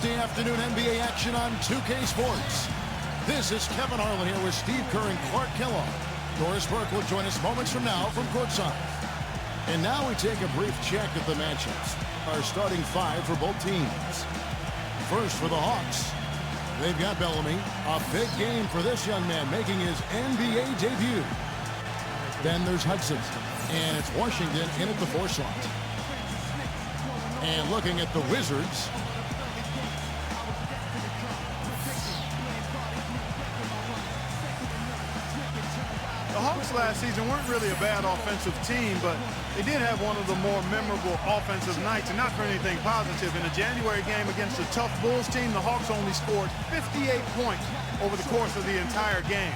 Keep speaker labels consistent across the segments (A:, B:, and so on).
A: The afternoon NBA action on 2K Sports. This is Kevin Harlan here with Steve Kerr and Clark Kellogg. Doris Burke will join us moments from now from courtside. And now we take a brief check at the matchups. Our starting five for both teams. First for the Hawks. They've got Bellamy. A big game for this young man making his NBA debut. Then there's Hudson. And it's Washington in at the 4 slot. And looking at the Wizards.
B: The Hawks last season weren't really a bad offensive team, but they did have one of the more memorable offensive nights, and not for anything positive. In a January game against a tough Bulls team, the Hawks only scored 58 points over the course of the entire game.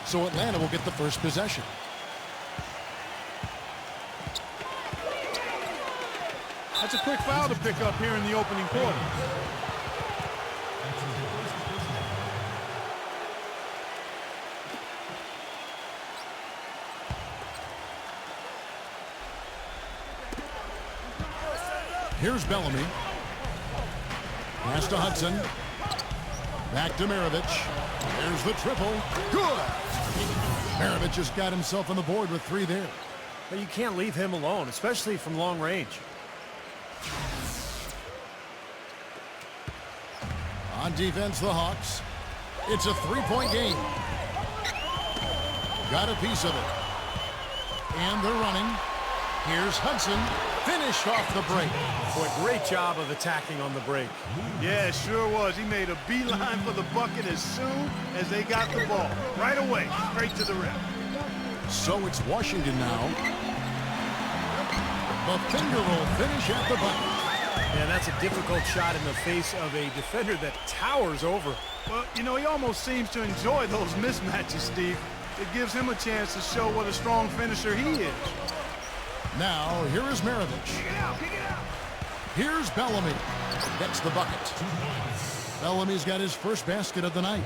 A: So Atlanta will get the first possession.
B: That's a quick foul to pick up here in the opening quarter.
A: Here's Bellamy. Pass to Hudson. Back to Maravich. There's the triple. Good! Maravich just got himself on the board with 3 there.
C: But you can't leave him alone, especially from long range.
A: On defense, the Hawks. It's a 3-point game. Got a piece of it. And they're running. Here's Hudson. Finished off the break.
C: Boy, great job of attacking on the break.
B: Yeah, it sure was. He made a beeline for the bucket as soon as they got the ball. Right away, straight to the rim.
A: So it's Washington now. The finger roll finish at the bucket.
C: And that's a difficult shot in the face of a defender that towers over.
B: Well, you know, he almost seems to enjoy those mismatches, Steve. It gives him a chance to show what a strong finisher he is.
A: Now, here is Maravich. Here's Bellamy. Gets the bucket. Bellamy's got his first basket of the night.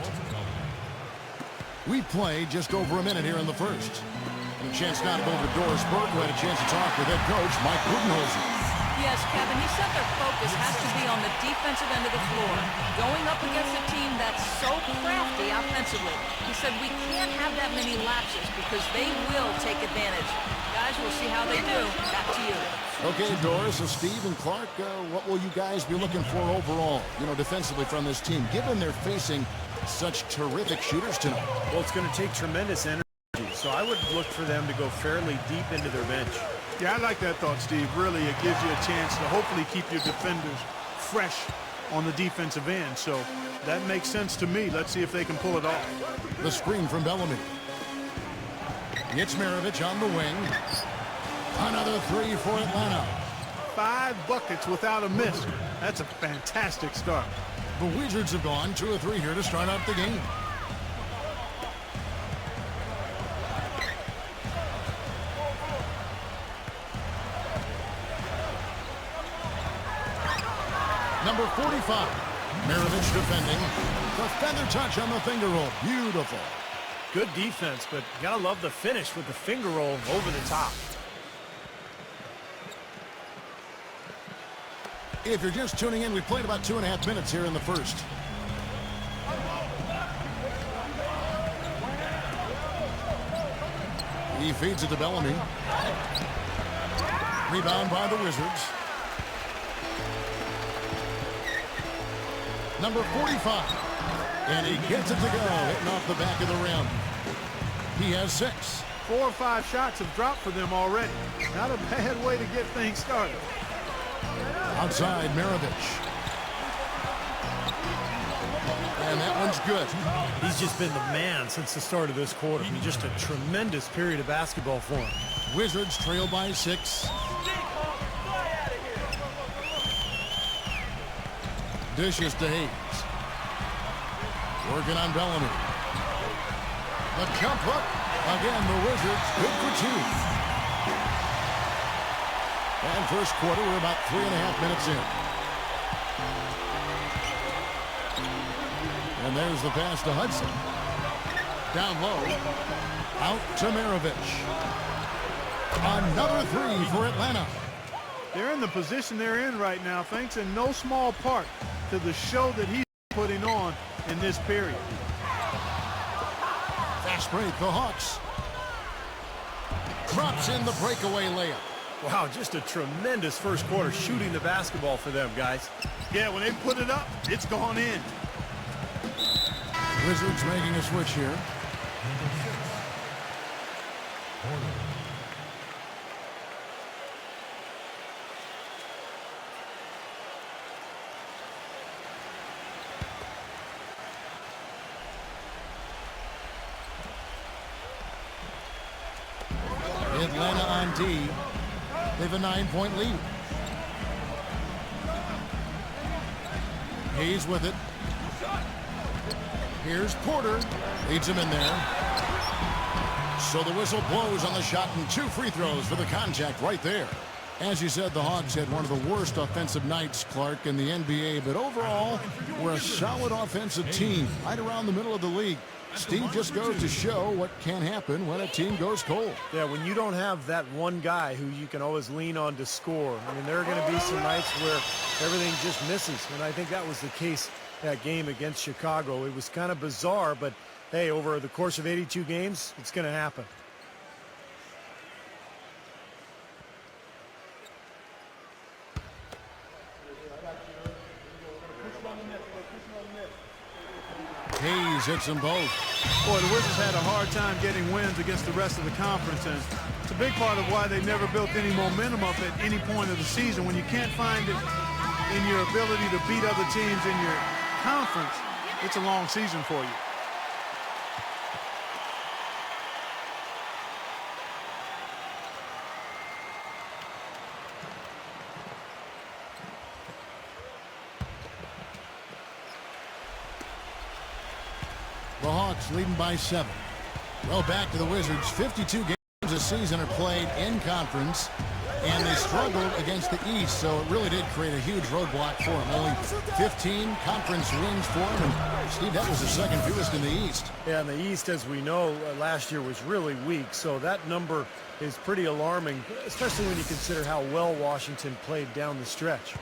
A: We played just over a minute here in the first. And a chance now to go to Doris Burke, who had a chance to talk with head coach Mike Budenholzer.
D: Yes, Kevin, he said their focus has to be on the defensive end of the floor, going up against a team that's so crafty offensively. He said we can't have that many lapses because they will take advantage. Guys, we'll see how they do. Back to you.
A: Okay, Doris, so Steve and Clark, what will you guys be looking for overall, defensively from this team, given they're facing such terrific shooters tonight?
C: Well, it's going to take tremendous energy, so I would look for them to go fairly deep into their bench.
B: Yeah, I like that thought, Steve. Really, it gives you a chance to hopefully keep your defenders fresh on the defensive end. So that makes sense to me. Let's see if they can pull it off.
A: The screen from Bellamy. It's Maravich on the wing. Another 3 for Atlanta.
B: 5 buckets without a miss. That's a fantastic start.
A: The Wizards have gone 2 of 3 here to start out the game. Number 45, Maravich defending. The feather touch on the finger roll. Beautiful.
C: Good defense, but you gotta love the finish with the finger roll over the top.
A: If you're just tuning in, we played about 2.5 minutes here in the first. He feeds it to Bellamy. Rebound by the Wizards. Number 45. And he gets it to go, hitting off the back of the rim. He has 6.
B: 4 or 5 shots have dropped for them already. Not a bad way to get things started.
A: Outside, Maravich. And that one's good.
C: He's just been the man since the start of this quarter. I mean, just a tremendous period of basketball for him.
A: Wizards trail by 6. Dishes to Hayes. Working on Bellamy. The jump hook. Again, the Wizards good for two. And first quarter, we're about 3.5 minutes in. And there's the pass to Hudson. Down low. Out to Maravich. Another three for Atlanta.
B: They're in the position they're in right now, thanks in no small part to the show that he's putting on in this period.
A: Fast break, the Hawks. Drops in the breakaway layup.
C: Wow, just a tremendous first quarter shooting the basketball for them, guys.
B: Yeah, when they put it up, it's gone in.
A: Wizards making a switch here. Atlanta on D. They have a 9-point lead. Hayes with it. Here's Porter. Leads him in there. So the whistle blows on the shot and 2 free throws for the contact right there. As you said, the Hawks had one of the worst offensive nights, Clark, in the NBA. But overall, we're a solid offensive team right around the middle of the league. Steve just goes to show what can happen when a team goes cold.
C: Yeah, when you don't have that one guy who you can always lean on to score. I mean, there are going to be some nights where everything just misses. And I think that was the case that game against Chicago. It was kind of bizarre, but hey, over the course of 82 games, it's going to happen.
A: Hayes hits them both.
B: Boy, the Wizards had a hard time getting wins against the rest of the conference, and it's a big part of why they never built any momentum up at any point of the season. When you can't find it in your ability to beat other teams in your conference, it's a long season for you.
A: The Hawks leading by 7. Well, back to the Wizards. 52 games this season are played in conference, and they struggled against the East, so it really did create a huge roadblock for them. Only 15 conference wins for them, and Steve, that was the second fewest in the East.
C: Yeah, and the East, as we know, last year was really weak, so that number is pretty alarming, especially when you consider how well Washington played down the stretch.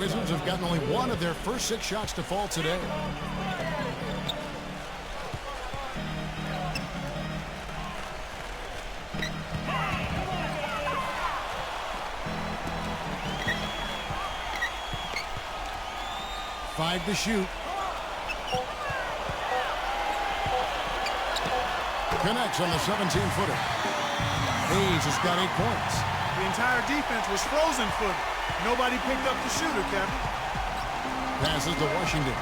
A: Wizards have gotten only 1 of their first 6 shots to fall today. Five to shoot. Connects on the 17-footer. Hayes has got 8 points.
B: The entire defense was frozen-footed. Nobody picked up the shooter, Kevin.
A: Passes to Washington.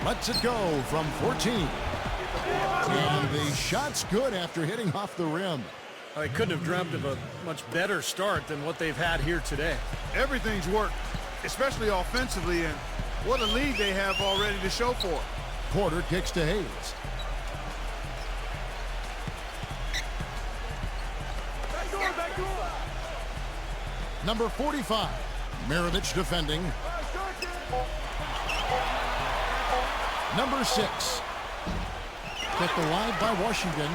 A: Lets it go from 14. And the shot's good after hitting off the rim.
C: I couldn't have dreamt of a much better start than what they've had here today.
B: Everything's worked, especially offensively, and what a lead they have already to show for it.
A: Porter kicks to Hayes. Number 45, Maravich defending. Number 6, kept alive by Washington.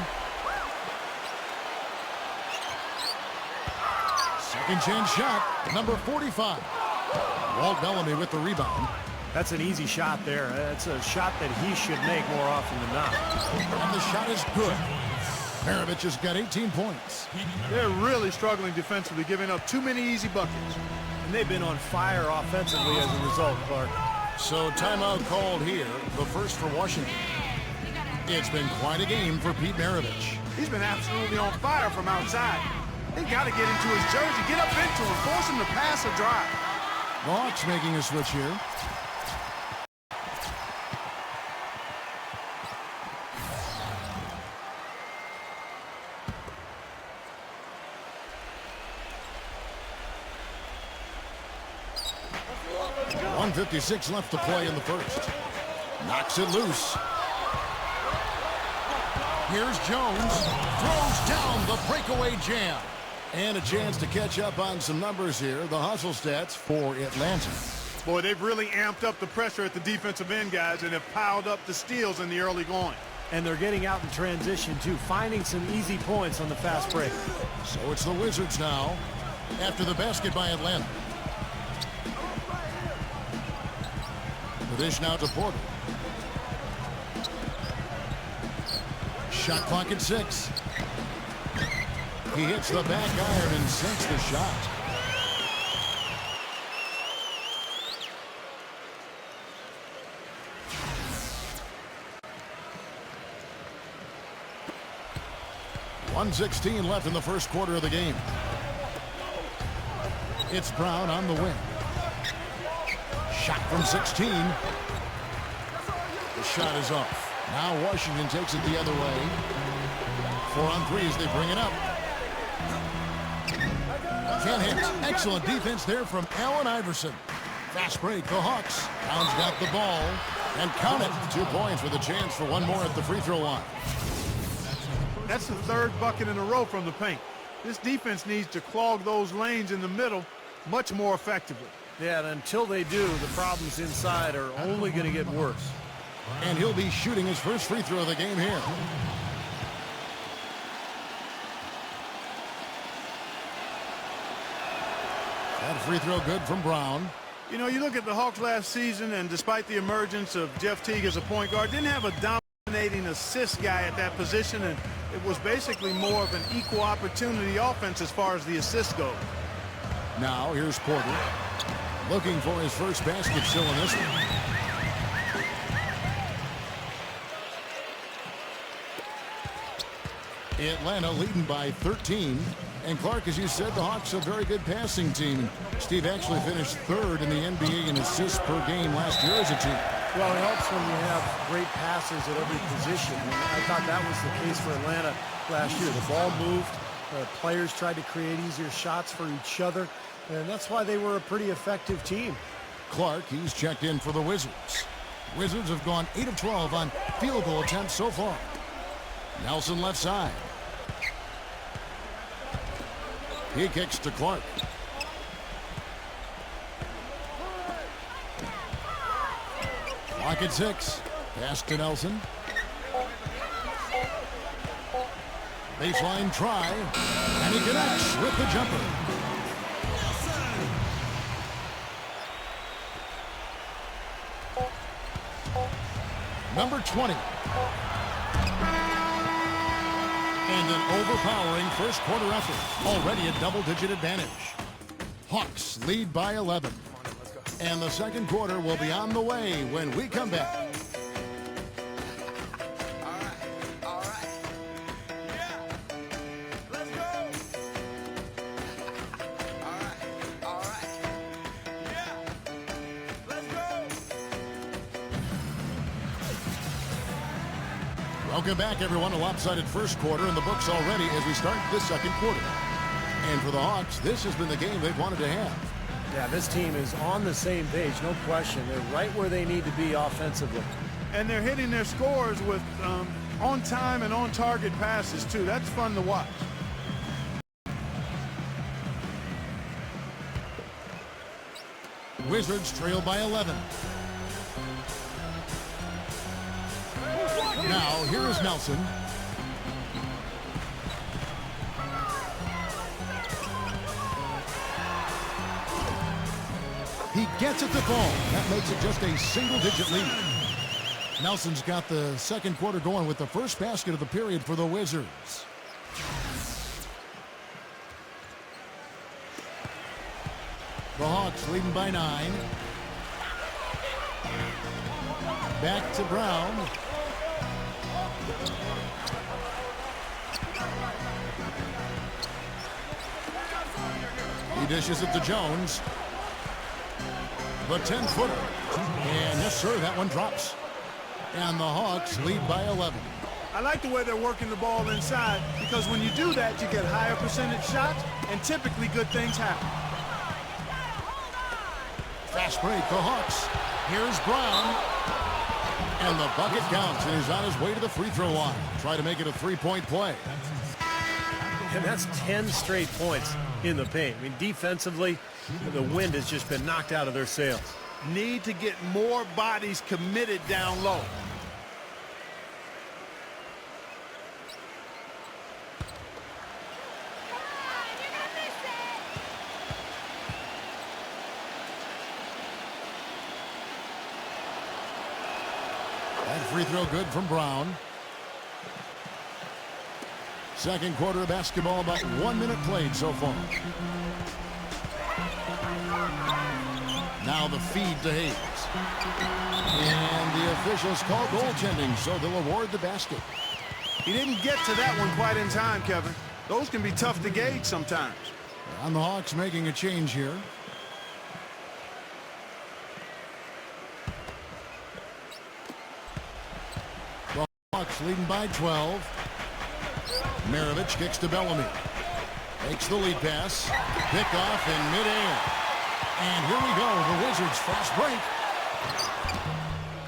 A: Second chance shot, number 45. Walt Bellamy with the rebound.
C: That's an easy shot there. That's a shot that he should make more often than not.
A: And the shot is good. Maravich has got 18 points.
B: They're really struggling defensively, giving up too many easy buckets.
C: And they've been on fire offensively as a result, Clark.
A: So timeout called here, the first for Washington. It's been quite a game for Pete Maravich.
B: He's been absolutely on fire from outside. They got to get into his jersey, get up into him, force him to pass or drive.
A: The Hawks making a switch here. 1:56 left to play in the first. Knocks it loose. Here's Jones. Throws down the breakaway jam. And a chance to catch up on some numbers here. The hustle stats for Atlanta.
B: Boy, they've really amped up the pressure at the defensive end, guys, and have piled up the steals in the early going.
C: And they're getting out in transition, too, finding some easy points on the fast break.
A: So it's the Wizards now after the basket by Atlanta. The dish now to Porter. Shot clock at 6. He hits the back iron and sinks the shot. .116 left in the first quarter of the game. It's Brown on the wing. Shot from 16. The shot is off. Now Washington takes it the other way. 4 on 3 as they bring it up. Can't hit. Excellent defense there from Allen Iverson. Fast break. The Hawks. Brown's got the ball. And count it. 2 points with a chance for one more at the free throw line.
B: That's the third bucket in a row from the paint. This defense needs to clog those lanes in the middle much more effectively.
C: Yeah, and until they do, the problems inside are only going to get worse.
A: And he'll be shooting his first free throw of the game here. That free throw good from Brown.
B: You know, you look at the Hawks last season, and despite the emergence of Jeff Teague as a point guard, didn't have a dominating assist guy at that position, and it was basically more of an equal opportunity offense as far as the assists go.
A: Now here's Porter looking for his first basket still in this one. Atlanta leading by 13. And Clark, as you said, the Hawks a very good passing team. Steve actually finished 3rd in the NBA in assists per game last year as a team.
C: Well, it helps when you have great passers at every position. And I thought that was the case for Atlanta last year. The ball moved. Players tried to create easier shots for each other. And that's why they were a pretty effective team.
A: Clark, he's checked in for the Wizards. Wizards have gone 8 of 12 on field goal attempts so far. Nelson left side. He kicks to Clark. Clock at 6. Pass to Nelson. Baseline try. And he connects with the jumper. Number 20. And an overpowering first quarter effort. Already a double-digit advantage. Hawks lead by 11. And the second quarter will be on the way when we come back. Welcome back, everyone. A lopsided first quarter in the books already as we start this second quarter. And for the Hawks, this has been the game they've wanted to have.
C: Yeah, this team is on the same page, no question. They're right where they need to be offensively.
B: And they're hitting their scores with on-time and on-target passes, too. That's fun to watch.
A: Wizards trail by 11. Now, here is Nelson. He gets at the ball. That makes it just a single-digit lead. Nelson's got the second quarter going with the first basket of the period for the Wizards. The Hawks leading by 9. Back to Brown. He dishes it to Jones. The 10-footer. And yes, sir, that one drops. And the Hawks lead by 11.
B: I like the way they're working the ball inside, because when you do that, you get higher percentage shots, and typically good things happen.
A: Fast break, the Hawks. Here's Brown. And the bucket counts, and he's on his way to the free throw line. Try to make it a three-point play.
C: And that's 10 straight points in the paint. I mean, defensively, the wind has just been knocked out of their sails.
B: Need to get more bodies committed down low.
A: That free throw good from Brown. Second quarter of basketball, about 1 minute played so far. Now the feed to Hayes. And the officials call goaltending, so they'll award the basket.
B: He didn't get to that one quite in time, Kevin. Those can be tough to gauge sometimes.
A: And the Hawks making a change here. The Hawks leading by 12. Maravich kicks to Bellamy. Makes the lead pass. Pick off in midair. And here we go. The Wizards fast break.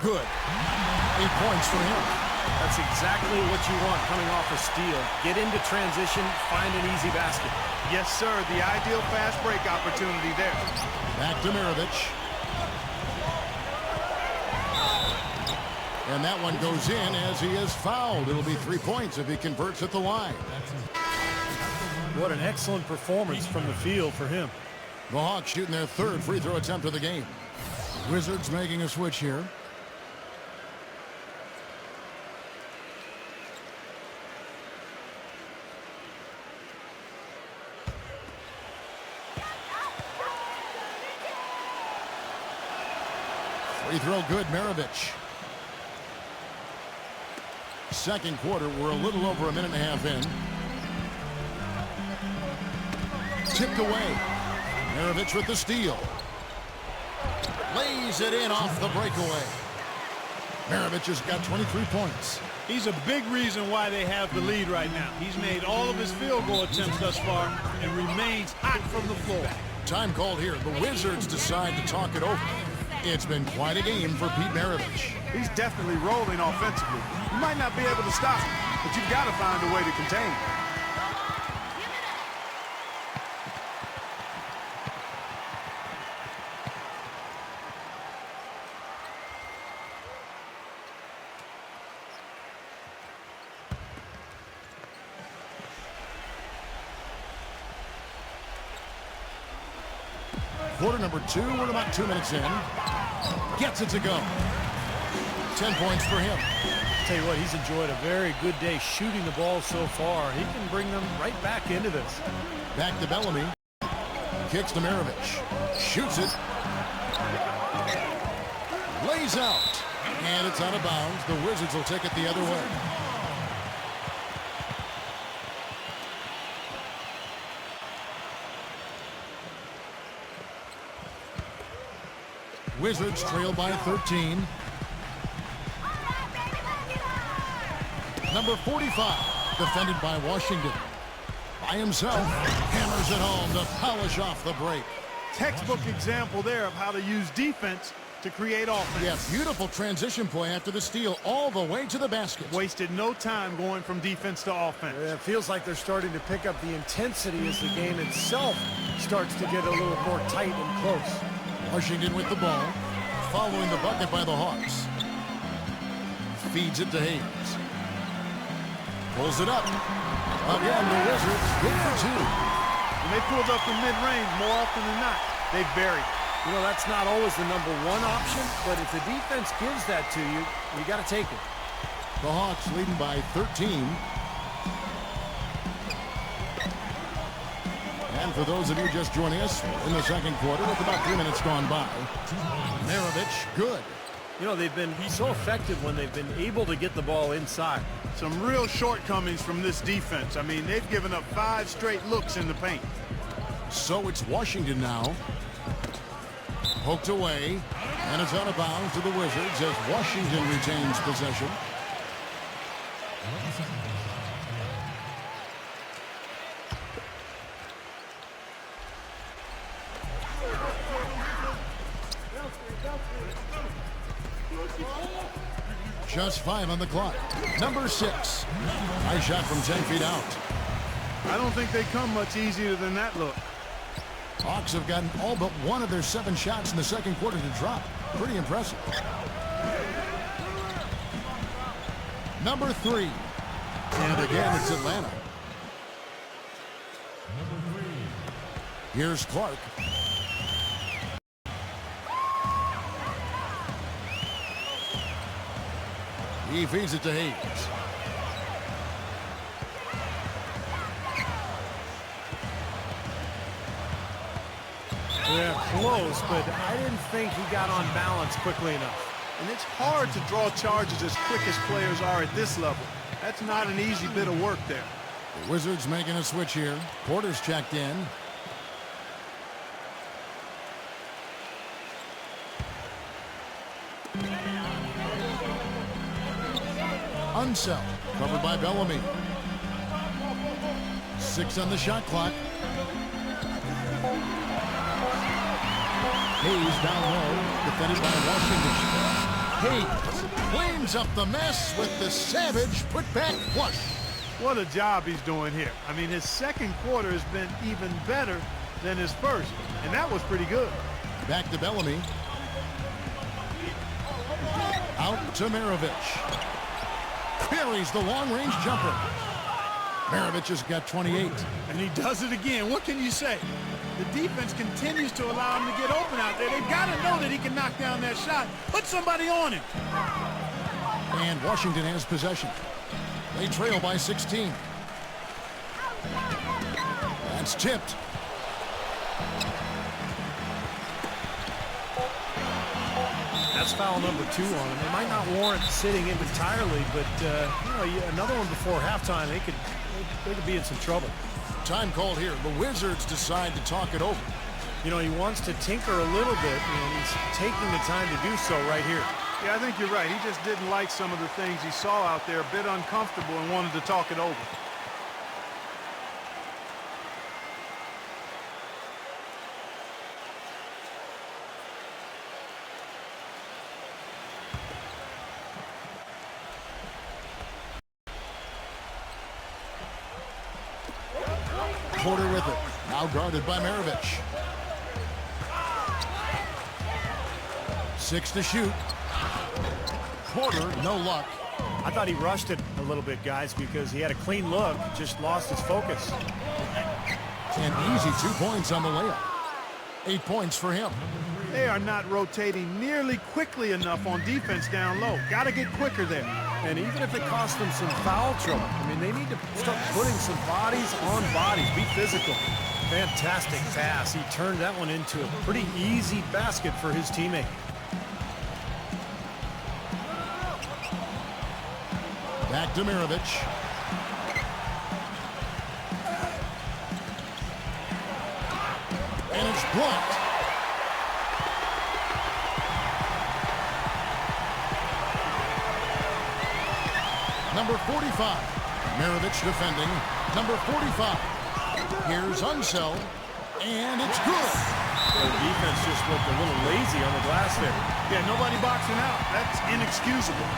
A: Good. 8 points for him.
C: That's exactly what you want coming off a steal. Get into transition, find an easy basket.
B: Yes, sir. The ideal fast break opportunity there.
A: Back to Maravich. And that one goes in as he is fouled. It'll be 3 points if he converts at the line.
C: What an excellent performance from the field for him.
A: The Hawks shooting their third free throw attempt of the game. Wizards making a switch here. Free throw good, Maravich. Second quarter, we're a little over a minute and a half in. Tipped away. Maravich with the steal. Lays it in off the breakaway. Maravich has got 23 points.
B: He's a big reason why they have the lead right now. He's made all of his field goal attempts thus far and remains hot from the floor.
A: Time called here. The Wizards decide to talk it over. It's been quite a game for Pete Maravich.
B: He's definitely rolling offensively. You might not be able to stop him, but you've got to find a way to contain him.
A: Quarter number 2, we're about 2 minutes in. Gets it to go. 10 points for him.
C: I'll tell you what, he's enjoyed a very good day shooting the ball so far. He can bring them right back into this.
A: Back to Bellamy. Kicks to Maravich. Shoots it. Lays out. And it's out of bounds. The Wizards will take it the other way. Wizards trail by 13. Number 45, defended by Washington. By himself, hammers it home to polish off the break.
B: Textbook example there of how to use defense to create offense.
A: Yeah, beautiful transition play after the steal all the way to the basket.
B: Wasted no time going from defense to offense.
C: It feels like they're starting to pick up the intensity as the game itself starts to get a little more tight and close.
A: Washington with the ball, following the bucket by the Hawks. Feeds it to Hayes. Pulls it up. Again, the Wizards good for 2.
B: When they pulled up from mid-range, more often than not, they buried.
C: You know, that's not always the number one option, but if the defense gives that to you, you got to take it.
A: The Hawks leading by 13. And for those of you just joining us in the second quarter, with about 3 minutes gone by, Maravich, good.
C: You know, they've been so effective when they've been able to get the ball inside.
B: Some real shortcomings from this defense. I mean, they've given up 5 straight looks in the paint.
A: So it's Washington now. Poked away, and it's out of bounds to the Wizards as Washington retains possession. Just 5 on the clock. Number 6. Nice shot from 10 feet out.
B: I don't think they come much easier than that look.
A: Hawks have gotten all but one of their 7 shots in the second quarter to drop. Pretty impressive. Number 3. And again, it's Atlanta. Here's Clark. He feeds it to Hayes.
C: Yeah, close, but I didn't think he got on balance quickly enough.
B: And it's hard to draw charges as quick as players are at this level. That's not an easy bit of work there.
A: The Wizards making a switch here. Porter's checked in. Unseld, covered by Bellamy. 6 on the shot clock. Hayes down low, defended by Washington. Hayes cleans up the mess with the savage put-back flush.
B: What a job he's doing here. I mean, his second quarter has been even better than his first, and that was pretty good.
A: Back to Bellamy. Out to Maravich. Buries the long-range jumper. Maravich has got 28.
B: And he does it again. What can you say? The defense continues to allow him to get open out there. They've got to know that he can knock down that shot. Put somebody on him.
A: And Washington has possession. They trail by 16. That's tipped.
C: That's foul number 2 on him. They might not warrant sitting him entirely, but another one before halftime, they could be in some trouble.
A: Time called here. The Wizards decide to talk it over.
C: You know, he wants to tinker a little bit, and he's taking the time to do so right here.
B: Yeah, I think you're right. He just didn't like some of the things he saw out there, a bit uncomfortable, and wanted to talk it over.
A: Porter with it. Now guarded by Maravich. 6 to shoot. Porter, no luck.
C: I thought he rushed it a little bit, guys, because he had a clean look, just lost his focus.
A: An easy 2 points on the layup. 8 points for him.
B: They are not rotating nearly quickly enough on defense down low. Got to get quicker there.
C: And even if it costs them some foul trouble, I mean, they need to start putting some bodies on bodies, be physical. Fantastic pass. He turned that one into a pretty easy basket for his teammate.
A: Back to Maravich. And it's blocked. Number 45. Maravich defending. Number 45. Here's Unseld. And it's good.
C: The defense just looked a little lazy on the glass there.
B: Yeah, nobody boxing out. That's inexcusable.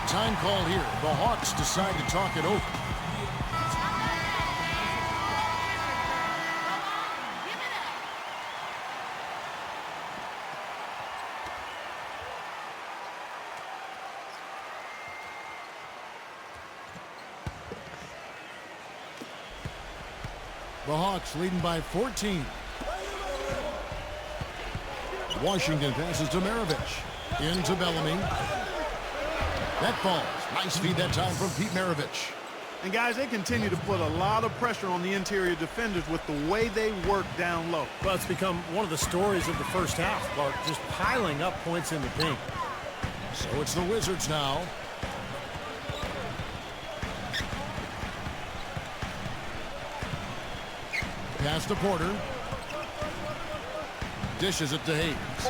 A: Time call here. The Hawks decide to talk it over. The Hawks leading by 14. Washington passes to Maravich. Into Bellamy. That falls. Nice feed that time from Pete Maravich.
B: And guys, they continue to put a lot of pressure on the interior defenders with the way they work down low.
C: Well, it's become one of the stories of the first half, Clark, just piling up points in the paint.
A: So it's the Wizards now. Pass to Porter. Dishes it to Hayes.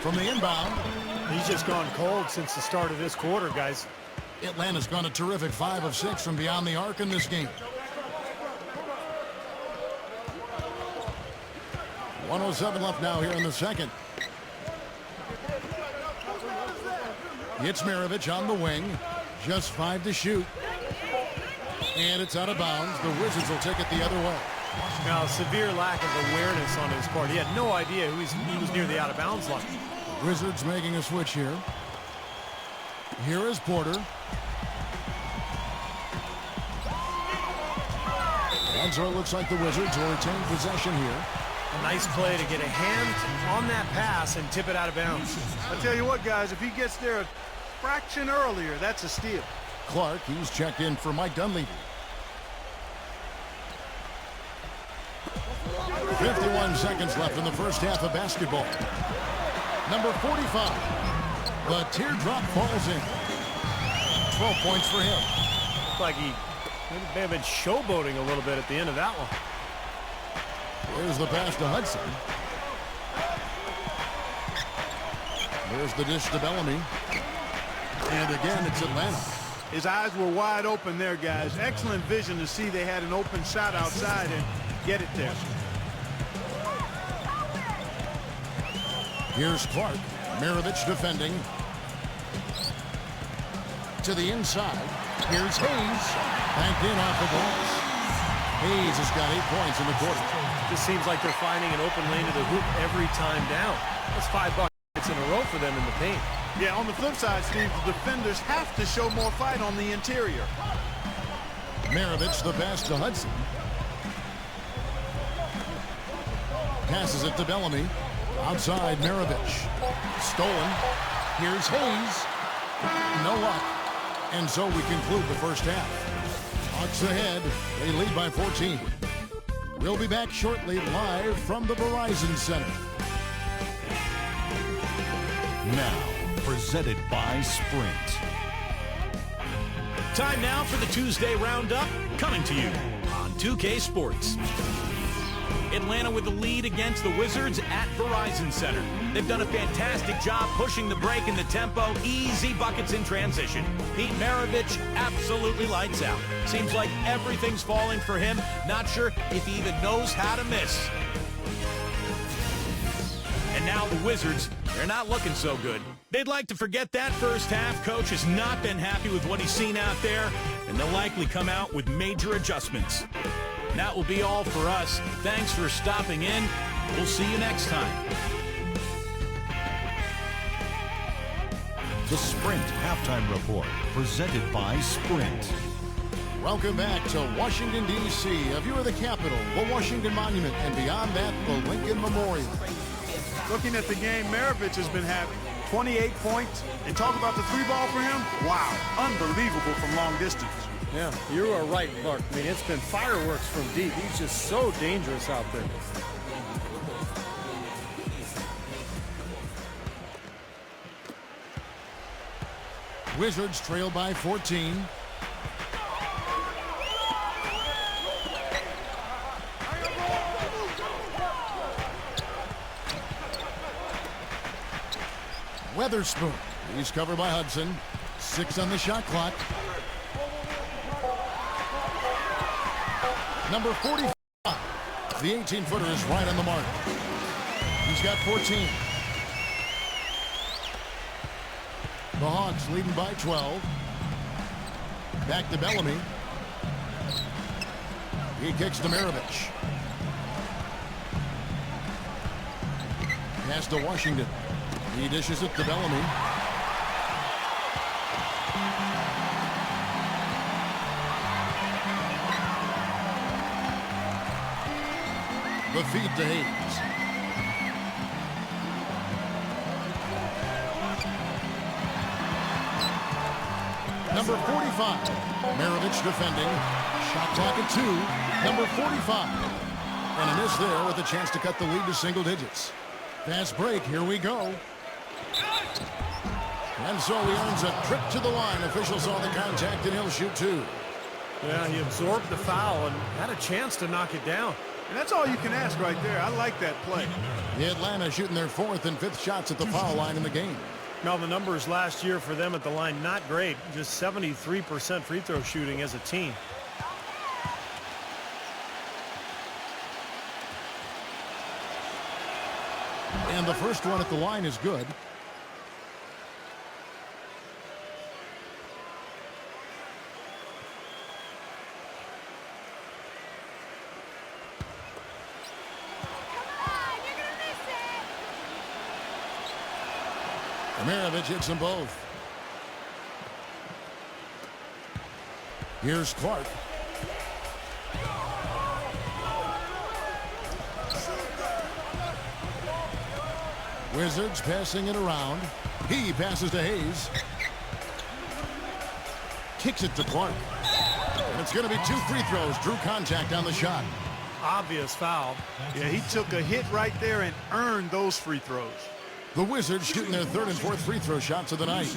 A: from the inbound.
C: He's just gone cold since the start of this quarter, guys.
A: Atlanta's gone a terrific 5 of 6 from beyond the arc in this game. 1:07 left now here in the second. It's Maravich on the wing. Just 5 to shoot. And it's out of bounds. The Wizards will take it the other way.
C: Now, severe lack of awareness on his part. He had no idea he was near the out-of-bounds line.
A: Wizards making a switch here. Here is Porter. And so it looks like the Wizards will retain possession here.
C: A nice play to get a hand on that pass and tip it out of bounds.
B: I tell you what, guys, if he gets there a fraction earlier, that's a steal.
A: Clark, he's checked in for Mike Dunleavy. 51 seconds left in the first half of basketball. Number 45. The teardrop falls in. 12 points for him.
C: Looks like he may have been showboating a little bit at the end of that one.
A: There's the pass to Hudson. There's the dish to Bellamy. And again, it's Atlanta.
B: His eyes were wide open there, guys. Excellent vision to see they had an open shot outside and get it there.
A: Here's Clark. Maravich defending. To the inside. Here's Hayes. Banked in off the glass. Hayes has got 8 points in the quarter.
C: Just seems like they're finding an open lane to the hoop every time down. That's 5 buckets in a row for them in the paint.
B: Yeah, on the flip side, Steve, the defenders have to show more fight on the interior.
A: Maravich the pass to Hudson. Passes it to Bellamy. Outside Maravich. Stolen. Here's Hayes. No luck. And so we conclude the first half. Hawks ahead. They lead by 14. We'll be back shortly live from the Verizon Center.
E: Now, presented by Sprint.
F: Time now for the Tuesday Roundup, coming to you on 2K Sports. Atlanta with the lead against the Wizards at Verizon Center. They've done a fantastic job pushing the break and the tempo. Easy buckets in transition. Pete Maravich absolutely lights out. Seems like everything's falling for him. Not sure if he even knows how to miss. And now the Wizards, they're not looking so good. They'd like to forget that first half. Coach has not been happy with what he's seen out there, and they'll likely come out with major adjustments. That will be all for us. Thanks for stopping in. We'll see you next time.
E: The Sprint Halftime Report, presented by Sprint.
A: Welcome back to Washington, D.C., a view of the Capitol, the Washington Monument, and beyond that, the Lincoln Memorial.
B: Looking at the game Maravich has been having, 28 points, and talk about the 3-ball for him. Wow, unbelievable from long distance.
C: Yeah, you are right, Clark. I mean, it's been fireworks from deep. He's just so dangerous out there.
A: Wizards trail by 14. Weatherspoon. He's covered by Hudson. 6 on the shot clock. Number 45. The 18-footer is right on the mark. He's got 14. The Hawks leading by 12. Back to Bellamy. He kicks to Maravich. Pass to Washington. He dishes it to Bellamy. The feed to Hayes. Number 45. Maravich defending. Shot clock at 2. Number 45. And a miss there with a chance to cut the lead to single digits. Fast break. Here we go. And so he earns a trip to the line. Officials saw the contact and he'll shoot 2.
C: Yeah, he absorbed the foul and had a chance to knock it down.
B: And that's all you can ask right there. I like that play.
A: The Atlanta shooting their 4th and 5th shots at the foul line in the game.
C: Now, the numbers last year for them at the line, not great. Just 73% free throw shooting as a team.
A: And the first one at the line is good. Maravich hits them both. Here's Clark. Wizards passing it around. He passes to Hayes. Kicks it to Clark. And it's going to be 2 free throws. Drew contact on the shot.
C: Obvious foul.
B: Yeah, he took a hit right there and earned those free throws.
A: The Wizards shooting their 3rd and 4th free throw shots of the night.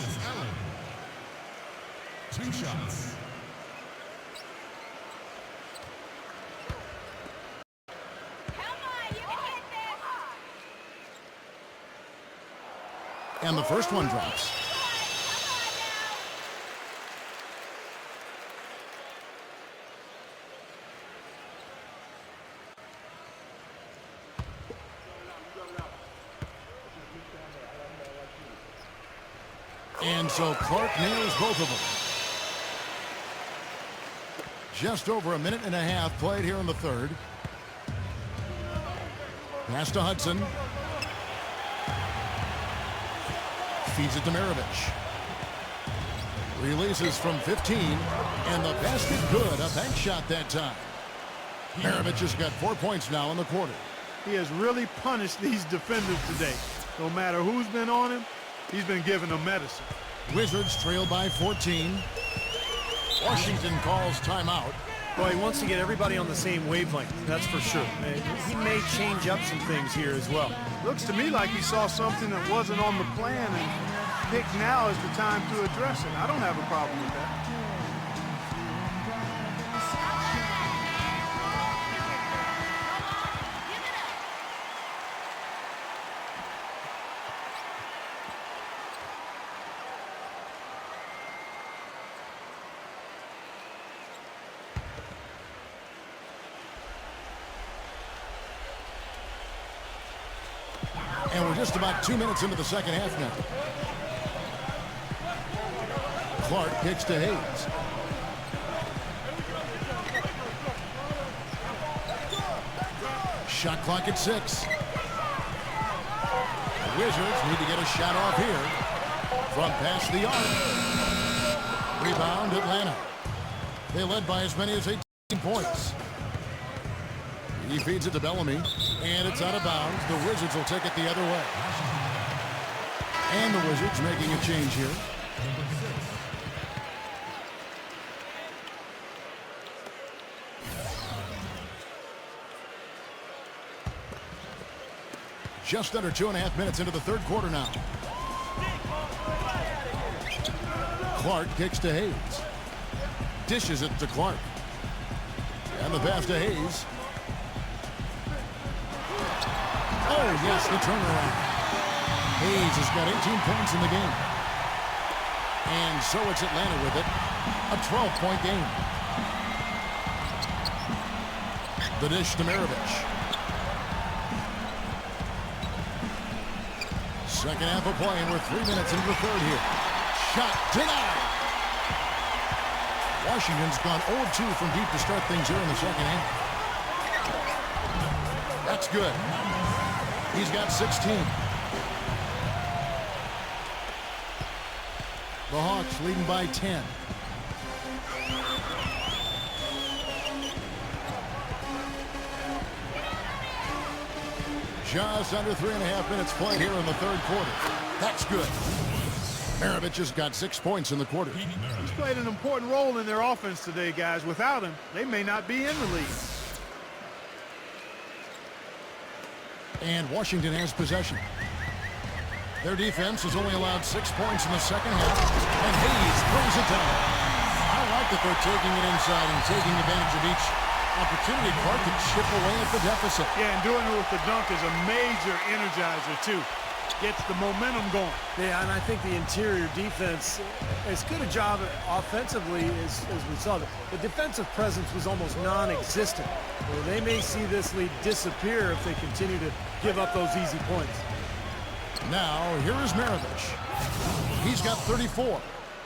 E: 2 shots.
A: And the first one drops. And so Clark nails both of them. Just over a minute and a half played here in the 3rd. Pass to Hudson. Feeds it to Maravich. Releases from 15. And the basket good. A bank shot that time. Maravich has got 4 points now in the quarter.
B: He has really punished these defenders today. No matter who's been on him, he's been giving them medicine.
A: Wizards trail by 14. Washington calls timeout.
C: Well, he wants to get everybody on the same wavelength, that's for sure. He may change up some things here as well.
B: Looks to me like he saw something that wasn't on the plan and picked now is the time to address it. I don't have a problem with that.
A: And we're just about 2 minutes into the second half now. Clark kicks to Hayes. Shot clock at 6. The Wizards need to get a shot off here. From past the arc. Rebound Atlanta. They led by as many as 18 points. He feeds it to Bellamy, and it's out of bounds. The Wizards will take it the other way. And the Wizards making a change here. Just under 2.5 minutes into the 3rd quarter now. Clark kicks to Hayes. Dishes it to Clark. And the pass to Hayes. Oh, yes, the turnaround. Hayes has got 18 points in the game. And so it's Atlanta with it. A 12-point game. The dish to Maravich. Second half of play, and we're 3 minutes into the 3rd here. Shot denied. Washington's gone 0-2 from deep to start things here in the second half. That's good. He's got 16. The Hawks leading by 10. Just under 3.5 minutes played here in the 3rd quarter. That's good. Maravich has got 6 points in the quarter.
B: He's played an important role in their offense today, guys. Without him, they may not be in the league.
A: And Washington has possession. Their defense has only allowed 6 points in the second half. And Hayes brings it down. I like that they're taking it inside and taking advantage of each Opportunity, Clark, to chip away at the deficit.
B: Yeah, and doing it with the dunk is a major energizer, too. Gets the momentum going.
C: Yeah, and I think the interior defense, as good a job offensively as we saw, the defensive presence was almost non-existent. Well, they may see this lead disappear if they continue to give up those easy points.
A: Now, here is Maravich. He's got 34.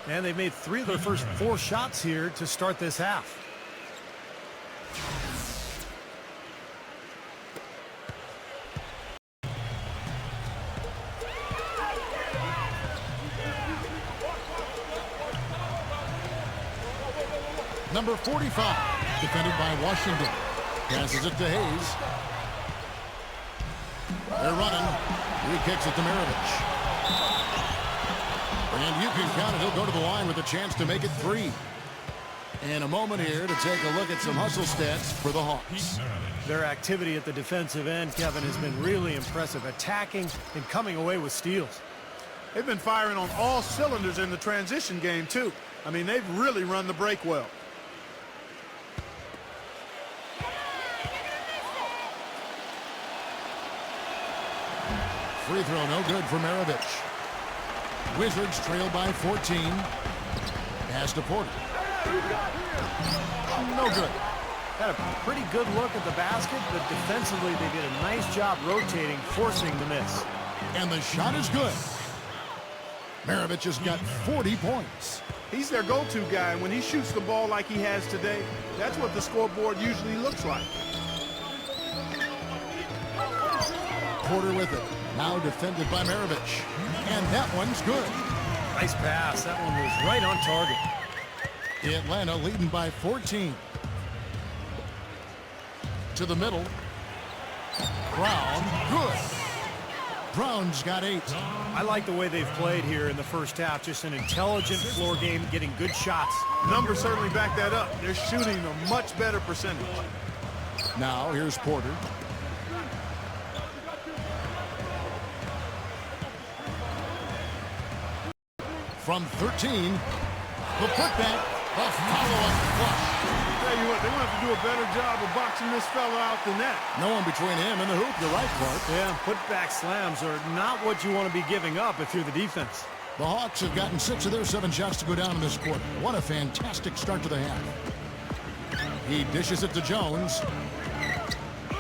C: And they've made 3 of their first 4 shots here to start this half.
A: Number 45, defended by Washington. Passes it to Hayes. They're running. He kicks it to Maravich. And you can count it. He'll go to the line with a chance to make it 3. And a moment here to take a look at some hustle stats for the Hawks.
C: Their activity at the defensive end, Kevin, has been really impressive, attacking and coming away with steals.
B: They've been firing on all cylinders in the transition game, too. I mean, they've really run the break well.
A: Free throw no good for Maravich. Wizards trail by 14. Pass to Porter. No good.
C: Had a pretty good look at the basket, but defensively they did a nice job rotating, forcing the miss.
A: And the shot is good. Maravich has got 40 points.
B: He's their go-to guy, and when he shoots the ball like he has today, that's what the scoreboard usually looks like.
A: Porter with it. Now defended by Maravich. And that one's good.
C: Nice pass. That one was right on target.
A: Atlanta leading by 14. To the middle. Brown, good. Brown's got 8.
C: I like the way they've played here in the first half. Just an intelligent floor game, getting good shots.
B: Numbers certainly back that up. They're shooting a much better percentage.
A: Now here's Porter. From 13, the putback, the follow-up flush.
B: Tell you what, they're going to have to do a better job of boxing this fella out than that.
A: No one between him and the hoop. You're right, Clark.
C: Yeah, putback slams are not what you want to be giving up if you're the defense.
A: The Hawks have gotten 6 of their 7 shots to go down in this quarter. What a fantastic start to the half. He dishes it to Jones.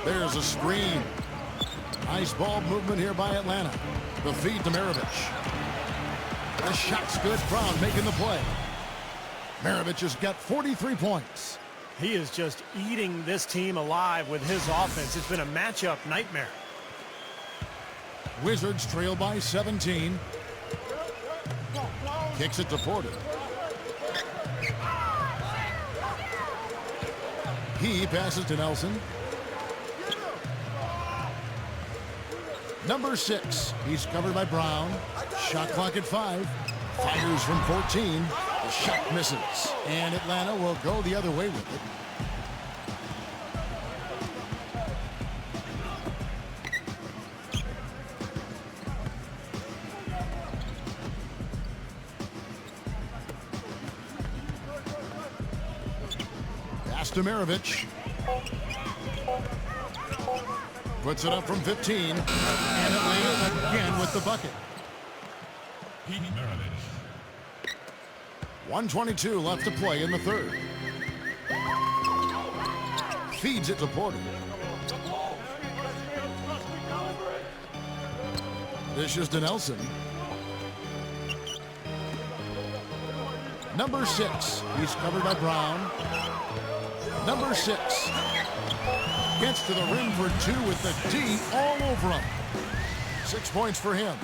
A: There's a screen. Nice ball movement here by Atlanta. The feed to Maravich. The shot's good. Brown making the play. Maravich has got 43 points.
C: He is just eating this team alive with his offense. It's been a matchup nightmare.
A: Wizards trail by 17. Kicks it to Porter. He passes to Nelson. Number 6. He's covered by Brown. Shot clock at 5. Fires from 14. The shot misses. And Atlanta will go the other way with it. Pass to Maravich. Puts it up from 15. And Atlanta again with the bucket. 1:22 left to play in the third. Feeds it to Porter. Dishes to Nelson. Number 6. He's covered by Brown. Number 6. Gets to the rim for 2 with the D all over him. 6 points for him.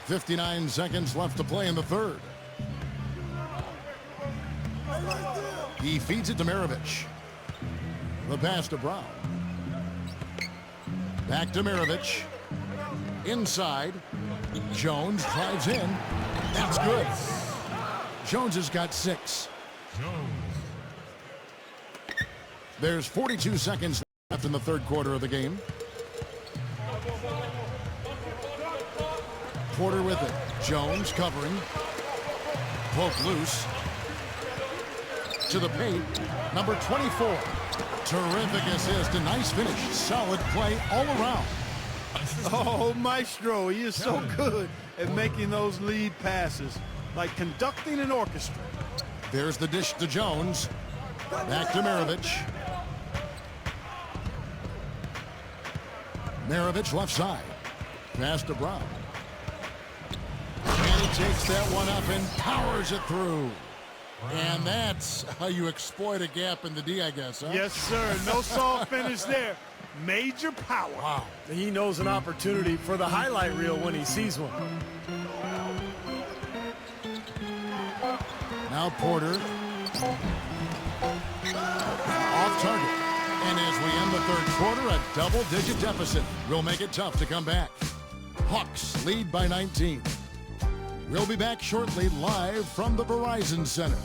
A: 59 seconds left to play in the third. He feeds it to Maravich. The pass to Brown. Back to Maravich. Inside. Jones drives in. That's good. Jones has got 6. There's 42 seconds left in the third quarter of the game. Porter with it. Jones covering. Poke loose. To the paint. Number 24. Terrific assist. A nice finish. Solid play all around.
B: Oh, Maestro, he is so good at making those lead passes, like conducting an orchestra.
A: There's the dish to Jones. Back to Maravich. Maravich left side. Pass to Brown. And he takes that one up and powers it through. And that's how you exploit a gap in the D, I guess, huh?
B: Yes, sir. No soft finish there. Major power.
C: Wow. He knows an opportunity for the highlight reel when he sees one.
A: Now Porter. Off target. And as we end the third quarter, a double-digit deficit will make it tough to come back. Hawks lead by 19. We'll be back shortly live from the Verizon Center.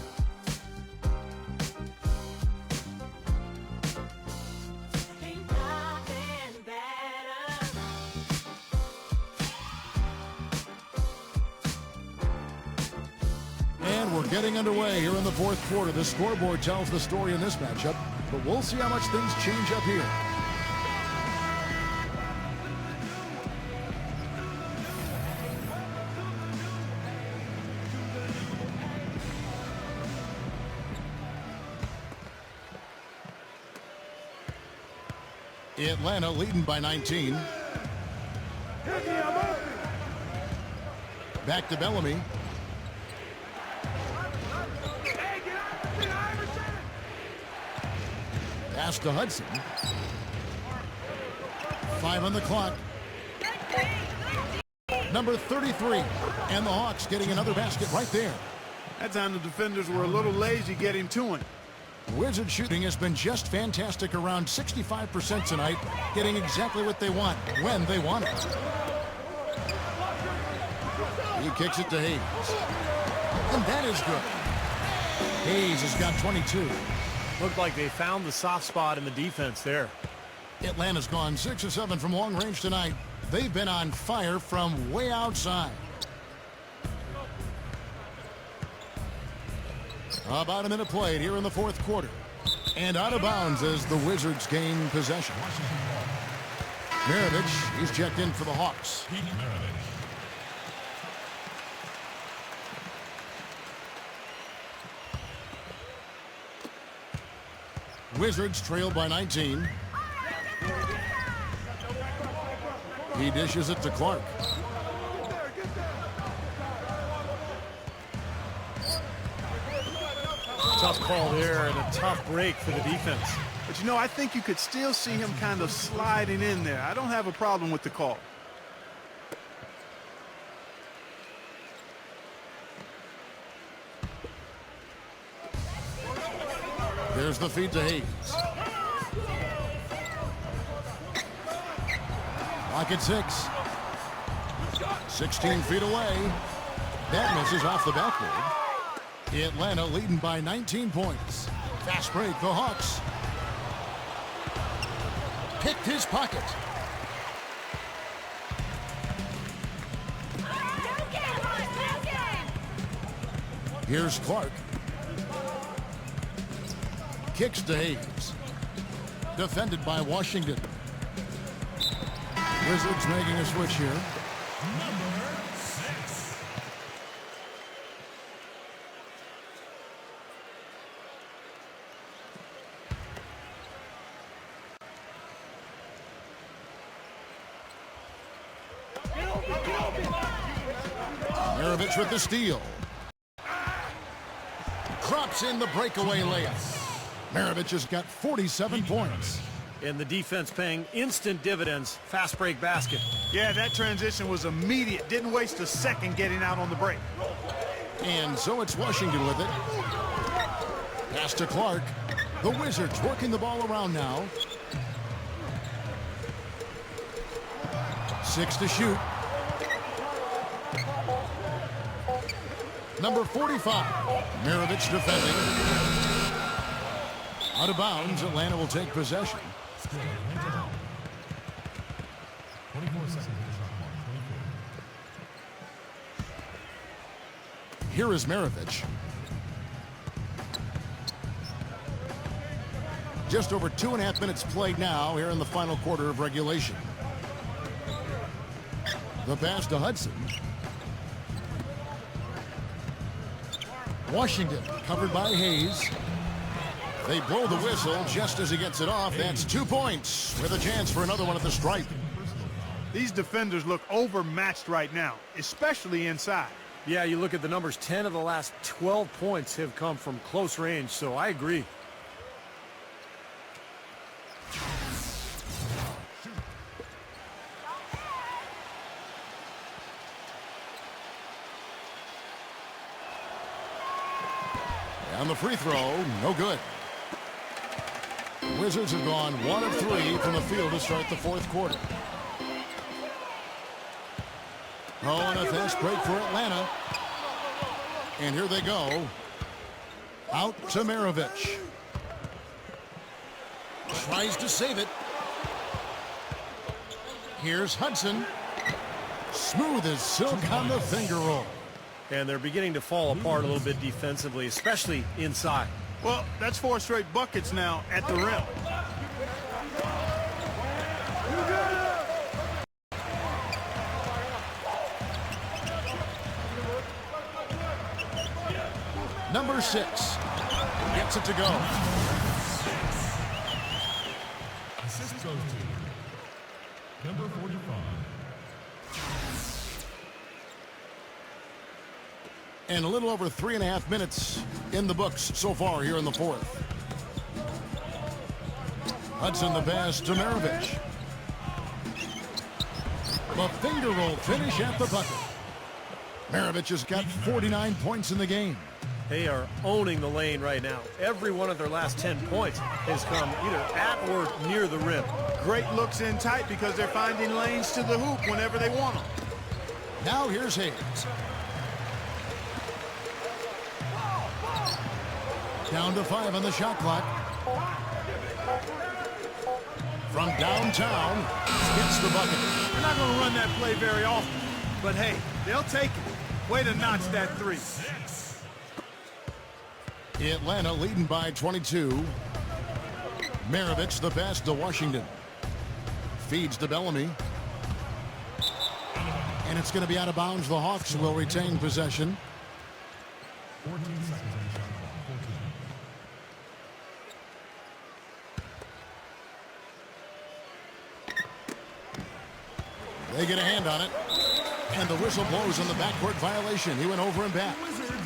A: And we're getting underway here in the fourth quarter. The scoreboard tells the story in this matchup, but we'll see how much things change up here. Atlanta leading by 19. Back to Bellamy. Pass to Hudson. 5 on the clock. Number 33. And the Hawks getting another basket right there.
B: That time the defenders were a little lazy getting to him.
A: Wizard shooting has been just fantastic, around 65% tonight, getting exactly what they want when they want it. He kicks it to Hayes. And that is good. Hayes has got 22.
C: Looked like they found the soft spot in the defense there.
A: Atlanta's gone 6 of 7 from long range tonight. They've been on fire from way outside. About a minute played here in the fourth quarter. And out of bounds as the Wizards gain possession. Maravich, he's checked in for the Hawks. Wizards trail by 19. He dishes it to Clark.
C: Tough call there and a tough break for the defense.
B: But, you know, I think you could still see him kind of sliding in there. I don't have a problem with the call.
A: There's the feed to Hayes. Lock at 6. 16 feet away. That misses off the backboard. Atlanta leading by 19 points. Fast break, the Hawks. Picked his pocket. Here's Clark. Kicks to Hayes. Defended by Washington. Wizards making a switch here. Maravich with the steal. Drops in the breakaway layup. Maravich has got 47 points.
C: And the defense paying instant dividends. Fast break basket.
B: Yeah, that transition was immediate. Didn't waste a second getting out on the break.
A: And so it's Washington with it. Pass to Clark. The Wizards working the ball around now. 6 to shoot. Number 45. Maravich defending. Out of bounds, Atlanta will take possession. Here is Maravich. Just over 2.5 minutes played now here in the final quarter of regulation. The pass to Hudson. Washington covered by Hayes. They blow the whistle just as he gets it off. That's 2 points with a chance for another one at the stripe.
B: These defenders look overmatched right now, especially inside.
C: Yeah, you look at the numbers, 10 of the last 12 points have come from close range, so I agree.
A: And the free throw, no good. Wizards have gone 1 of 3 from the field to start the fourth quarter. Oh, and a fast break for Atlanta. And here they go. Out to Maravich. Tries to save it. Here's Hudson. Smooth as silk on the finger roll.
C: And they're beginning to fall apart a little bit defensively, especially inside.
B: Well, that's 4 straight buckets now at the rim.
A: Number 6 gets it to go.
E: Assist goes to number 45.
A: And a little over 3.5 minutes in the books so far here in the fourth. Hudson the pass to Maravich. The finger roll finish at the bucket. Maravich has got 49 points in the game.
C: They are owning the lane right now. Every one of their last 10 points has come either at or near the rim.
B: Great looks in tight because they're finding lanes to the hoop whenever they want them.
A: Now here's Hayes. Down to 5 on the shot clock. From downtown, gets the bucket.
B: They're not going to run that play very often, but hey, they'll take it. Way to notch that 3.
A: Atlanta leading by 22. Maravich the pass to Washington. Feeds to Bellamy. And it's going to be out of bounds. The Hawks will retain possession.
E: 14 seconds on the shot clock. 14.
A: They get a hand on it. And the whistle blows on the backcourt violation. He went over and back.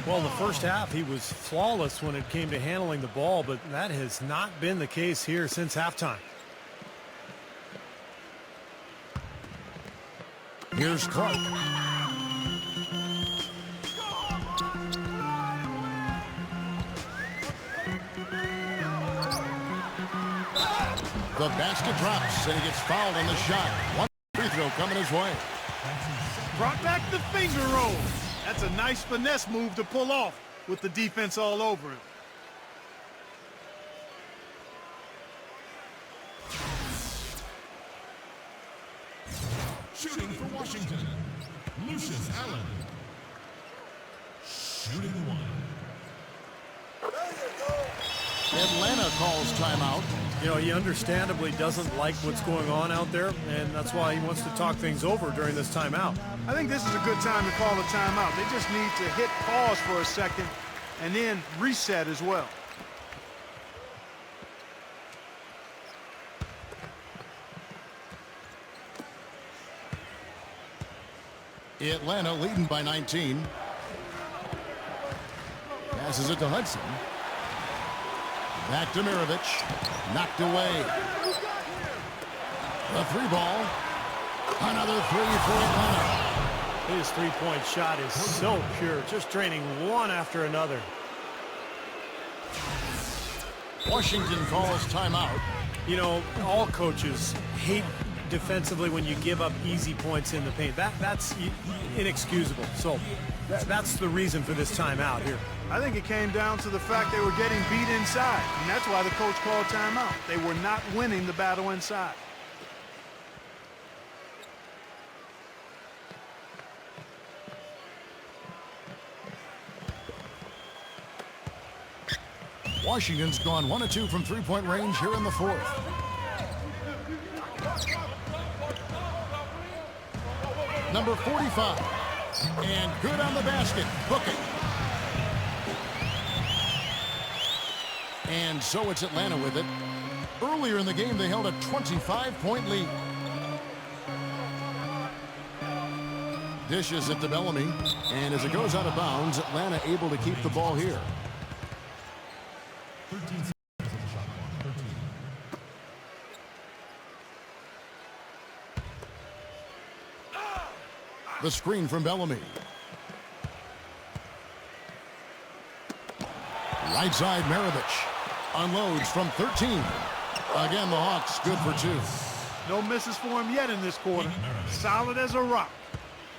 C: Well, in the first half, he was flawless when it came to handling the ball, but that has not been the case here since halftime.
A: Here's Clark. The basket drops, and he gets fouled on the shot. One free throw coming his way.
B: Brought back the finger roll. That's a nice finesse move to pull off with the defense all over him.
E: Shooting for Washington, Lucius Allen. Shooting one.
A: Atlanta calls timeout.
C: You know, he understandably doesn't like what's going on out there, and that's why he wants to talk things over during this timeout.
B: I think this is a good time to call a timeout. They just need to hit pause for a second and then reset as well.
A: Atlanta leading by 19. Passes it to Hudson. Back to Maravich. Knocked away. The 3 ball. Another 3 for Atlanta.
C: His three-point shot is so pure, just draining one after another.
A: Washington calls timeout.
C: You know, all coaches hate defensively when you give up easy points in the paint. That's inexcusable. So that's the reason for this timeout here.
B: I think it came down to the fact they were getting beat inside, and that's why the coach called timeout. They were not winning the battle inside.
A: Washington's gone 1 of 2 from three-point range here in the fourth. Number 45. And good on the basket. Booking. And so it's Atlanta with it. Earlier in the game, they held a 25-point lead. Dishes it to Bellamy. And as it goes out of bounds, Atlanta able to keep the ball here. The screen from Bellamy. Right side, Maravich. Unloads from 13. Again, the Hawks good for 2.
B: No misses for him yet in this quarter. Solid as a rock.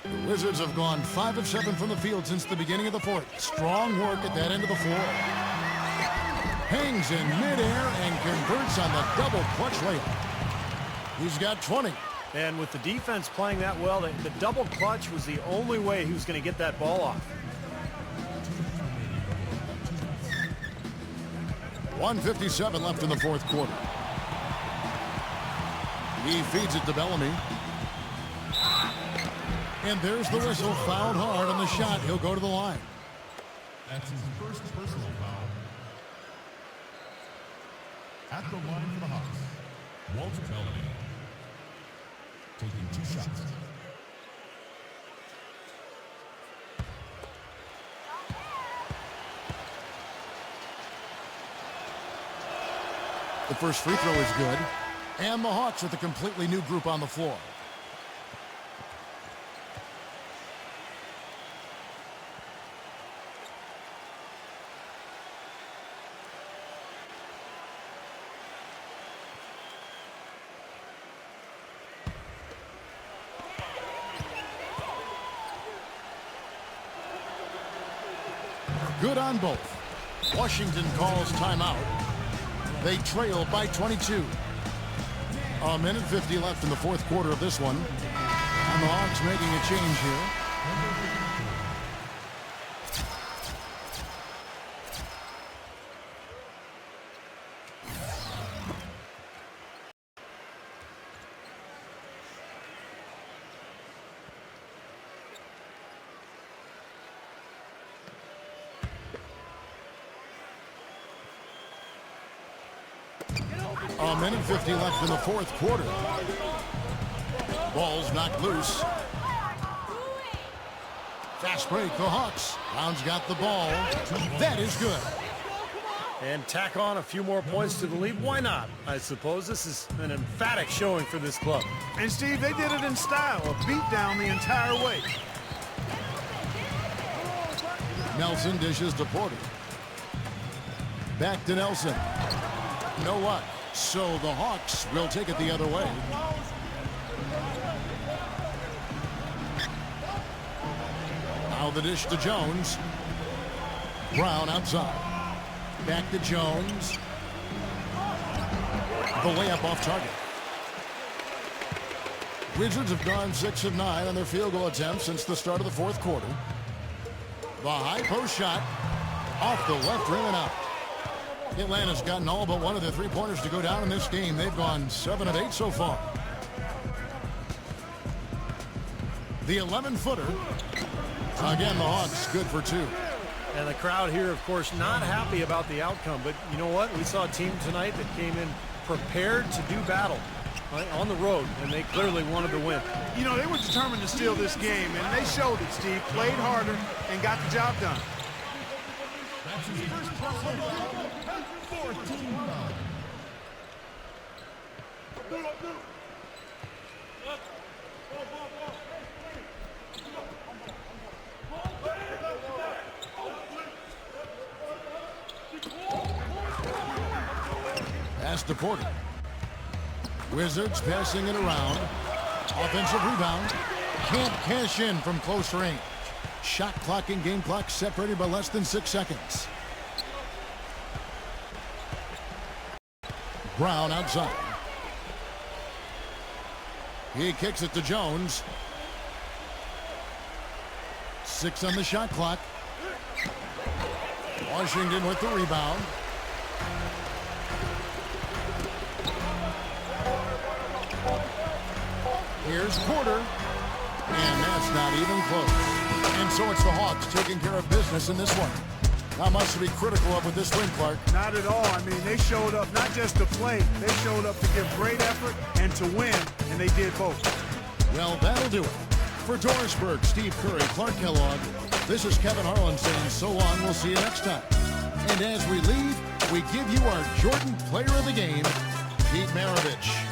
A: The Wizards have gone 5 of 7 from the field since the beginning of the fourth. Strong work at that end of the floor. Hangs in midair and converts on the double clutch layup. He's got 20.
C: And with the defense playing that well, the double clutch was the only way he was going to get that ball off.
A: 1:57 left in the fourth quarter. He feeds it to Bellamy. And there's the whistle. Fouled hard on the shot. He'll go to the line.
E: That's his first personal foul. At the line for the Hawks, Walter Bellamy. Taking 2 shots.
A: The first free throw is good. And the Hawks with a completely new group on the floor. Good on both. Washington calls timeout. They trail by 22. 1:50 left in the fourth quarter of this one. And the Hawks making a change here. A 1:50 left in the fourth quarter. Ball's knocked loose. Fast break, the Hawks. Brown's got the ball. That is good.
C: And tack on a few more points to the lead. Why not? I suppose this is an emphatic showing for this club.
B: And Steve, they did it in style. A beat down the entire way.
A: Nelson dishes to Porter. Back to Nelson. No luck. So the Hawks will take it the other way. Now the dish to Jones. Brown outside. Back to Jones. The layup off target. Wizards have gone 6 of 9 on their field goal attempts since the start of the fourth quarter. The high post shot off the left rim and out. Atlanta's gotten all but one of their three-pointers to go down in this game. They've gone 7 of 8 so far. The 11-footer. Again, the Hawks good for 2.
C: And the crowd here, of course, not happy about the outcome. But you know what? We saw a team tonight that came in prepared to do battle on the road, and they clearly wanted to win.
B: You know, they were determined to steal this game, and they showed it, Steve. Played harder and got the job done.
E: That's his first personal foul. 14 foul.
A: Pass to Porter. Wizards passing it around. Offensive rebound. Can't cash in from close range. Shot clock and game clock separated by less than 6 seconds. Brown outside. He kicks it to Jones. 6 on the shot clock. Washington with the rebound. First quarter, and that's not even close. And so it's the Hawks taking care of business in this one. Not much to be critical of with this win, Clark.
B: Not at all. I mean, they showed up not just to play. They showed up to give great effort and to win, and they did both.
A: Well, that'll do it. For Doris Burke, Steve Curry, Clark Kellogg, this is Kevin Harlan saying so long. We'll see you next time. And as we leave, we give you our Jordan Player of the Game, Pete Maravich.